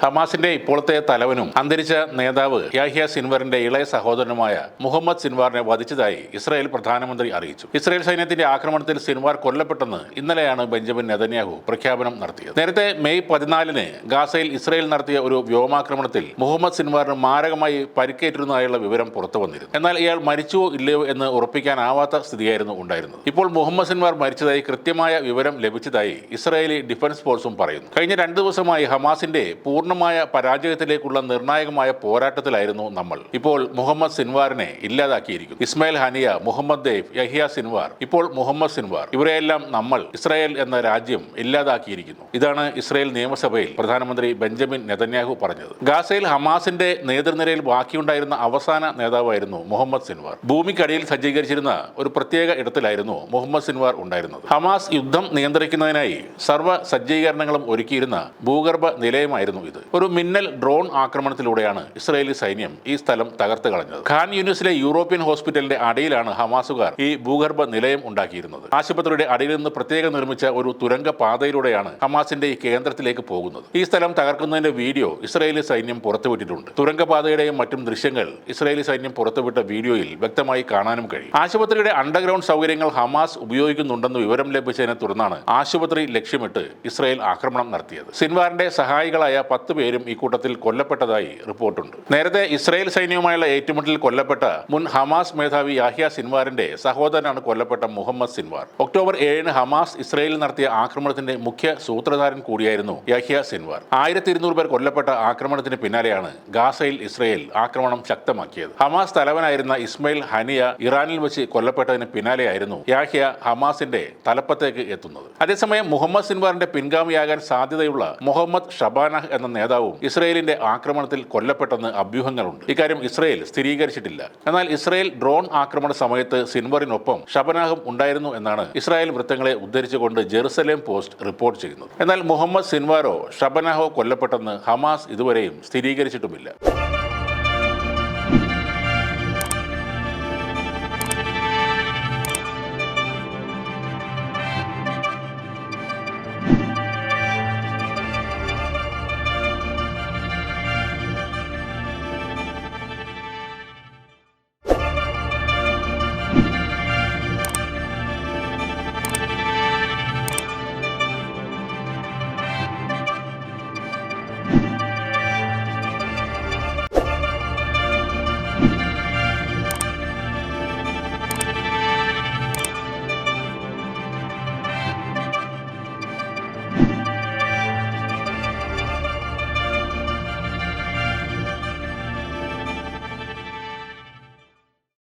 ഹമാസിന്റെ ഇപ്പോഴത്തെ തലവനും അന്തരിച്ച നേതാവ് യാഹ്യ സിൻവറിന്റെ ഇളയ സഹോദരനുമായ മുഹമ്മദ് സിൻവാറിനെ വധിച്ചതായി ഇസ്രായേൽ പ്രധാനമന്ത്രി അറിയിച്ചു. ഇസ്രായേൽ സൈന്യത്തിന്റെ ആക്രമണത്തിൽ സിൻവാർ കൊല്ലപ്പെട്ടെന്ന് ഇന്നലെയാണ് ബെഞ്ചമിൻ നെതന്യാഹു പ്രഖ്യാപനം നടത്തിയത്. നേരത്തെ മെയ് 14-ന് ഗാസയിൽ ഇസ്രായേൽ നടത്തിയ ഒരു വ്യോമാക്രമണത്തിൽ മുഹമ്മദ് സിൻവാറിന് മാരകമായി പരിക്കേറ്റിരുന്നതായുള്ള വിവരം പുറത്തു വന്നിരുന്നു. എന്നാൽ ഇയാൾ മരിച്ചുവോ ഇല്ലയോ എന്ന് ഉറപ്പിക്കാനാവാത്ത സ്ഥിതിയായിരുന്നു ഉണ്ടായിരുന്നത്. ഇപ്പോൾ മുഹമ്മദ് സിൻവാർ മരിച്ചതായി കൃത്യമായ വിവരം ലഭിച്ചതായി ഇസ്രായേലി ഡിഫൻസ് ഫോഴ്സും പറയുന്നു. കഴിഞ്ഞ 2 ദിവസമായി ഹമാസിന്റെ പൂർണ്ണമായ പരാജയത്തിലേക്കുള്ള നിർണായകമായ പോരാട്ടത്തിലായിരുന്നു നമ്മൾ. ഇപ്പോൾ മുഹമ്മദ് സിൻവാറിനെ ഇല്ലാതാക്കിയിരിക്കുന്നു. ഇസ്മായിൽ ഹനിയ, മുഹമ്മദ് ദേഫ്, യഹ്യ സിൻവാർ, ഇപ്പോൾ മുഹമ്മദ് സിൻവാർ, ഇവരെയെല്ലാം നമ്മൾ, ഇസ്രായേൽ എന്ന രാജ്യം ഇല്ലാതാക്കിയിരിക്കുന്നു. ഇതാണ് ഇസ്രായേൽ നിയമസഭയിൽ പ്രധാനമന്ത്രി ബെഞ്ചമിൻ നെതന്യാഹു പറഞ്ഞത്. ഗാസയിൽ ഹമാസിന്റെ നേതൃനിരയിൽ ബാക്കിയുണ്ടായിരുന്ന അവസാന നേതാവായിരുന്നു മുഹമ്മദ് സിൻവാർ. ഭൂമിക്കടിയിൽ സജ്ജീകരിച്ചിരുന്ന ഒരു പ്രത്യേക ഇടത്തിലായിരുന്നു മുഹമ്മദ് സിൻവാർ ഉണ്ടായിരുന്നത്. ഹമാസ് യുദ്ധം നിയന്ത്രിക്കുന്നതിനായി സർവ്വ സജ്ജീകരണങ്ങളും ഒരുക്കിയിരുന്ന ഭൂഗർഭ നിലയമായിരുന്നു ഇത്. ഒരു മിന്നൽ ഡ്രോൺ ആക്രമണത്തിലൂടെയാണ് ഇസ്രായേലി സൈന്യം ഈ സ്ഥലം തകർത്ത് കളഞ്ഞത്. ഖാൻ യൂനിസിലെ യൂറോപ്യൻ ഹോസ്പിറ്റലിന്റെ അടിയിലാണ് ഹമാസുകാർ ഈ ഭൂഗർഭ നിലയം ഉണ്ടാക്കിയിരുന്നത്. ആശുപത്രിയുടെ അടിയിൽ നിന്ന് പ്രത്യേകം നിർമ്മിച്ച ഒരു തുരങ്ക പാതയിലൂടെയാണ് ഹമാസിന്റെ ഈ കേന്ദ്രത്തിലേക്ക് പോകുന്നത്. ഈ സ്ഥലം തകർക്കുന്നതിന്റെ വീഡിയോ ഇസ്രായേലി സൈന്യം പുറത്തുവിട്ടിട്ടുണ്ട്. തുരങ്കപാതയുടെയും മറ്റും ദൃശ്യങ്ങൾ ഇസ്രായേലി സൈന്യം പുറത്തുവിട്ട വീഡിയോയിൽ വ്യക്തമായി കാണാനും കഴിയും. ആശുപത്രിയുടെ അണ്ടർഗ്രൗണ്ട് സൗകര്യങ്ങൾ ഹമാസ് ഉപയോഗിക്കുന്നുണ്ടെന്ന് വിവരം ലഭിച്ചതിനെ തുടർന്നാണ് ആശുപത്രി ലക്ഷ്യമിട്ട് ഇസ്രായേൽ ആക്രമണം നടത്തിയത്. സിൻവാറിന്റെ സഹായികളായ 10 പേരും ഈ കൂട്ടത്തിൽ കൊല്ലപ്പെട്ടതായി റിപ്പോർട്ടുണ്ട്. നേരത്തെ ഇസ്രായേൽ സൈന്യവുമായുള്ള ഏറ്റുമുട്ടലിൽ കൊല്ലപ്പെട്ട മുൻ ഹമാസ് മേധാവി യാഹ്യ സിൻവാറിന്റെ സഹോദരനാണ് കൊല്ലപ്പെട്ട മുഹമ്മദ് സിൻവാർ. ഒക്ടോബർ 7-ന് ഹമാസ് ഇസ്രായേലിൽ നടത്തിയ ആക്രമണത്തിന്റെ മുഖ്യ സൂത്രധാരൻ കൂടിയായിരുന്നു യാഹ്യ സിൻവാർ. 1200 പേർ കൊല്ലപ്പെട്ട ആക്രമണത്തിന് പിന്നാലെയാണ് ഗാസയിൽ ഇസ്രായേൽ ആക്രമണം ശക്തമാക്കിയത്. ഹമാസ് തലവനായിരുന്ന ഇസ്മായിൽ ഹനിയ ഇറാനിൽ വെച്ച് കൊല്ലപ്പെട്ടതിന് പിന്നാലെയായിരുന്നു യാഹ്യ ഹമാസിന്റെ തലപ്പത്തേക്ക് എത്തുന്നത്. അതേസമയം മുഹമ്മദ് സിൻവാറിന്റെ പിൻഗാമിയാകാൻ സാധ്യതയുള്ള മുഹമ്മദ് ഷബാനഹ് എന്ന നേതാവും ഇസ്രായേലിന്റെ ആക്രമണത്തിൽ കൊല്ലപ്പെട്ടെന്ന് അഭ്യൂഹങ്ങളുണ്ട്. ഇക്കാര്യം ഇസ്രായേൽ സ്ഥിരീകരിച്ചിട്ടില്ല. എന്നാൽ ഇസ്രായേൽ ഡ്രോൺ ആക്രമണ സമയത്ത് സിൻവറിനൊപ്പം ഷബനാഹും ഉണ്ടായിരുന്നു എന്നാണ് ഇസ്രായേൽ വൃത്തങ്ങളെ ഉദ്ധരിച്ചുകൊണ്ട് ജെറുസലേം പോസ്റ്റ് റിപ്പോർട്ട് ചെയ്യുന്നത്. എന്നാൽ മുഹമ്മദ് സിൻവാറോ ഷബനാഹോ കൊല്ലപ്പെട്ടെന്ന് ഹമാസ് ഇതുവരെയും സ്ഥിരീകരിച്ചിട്ടുമില്ല.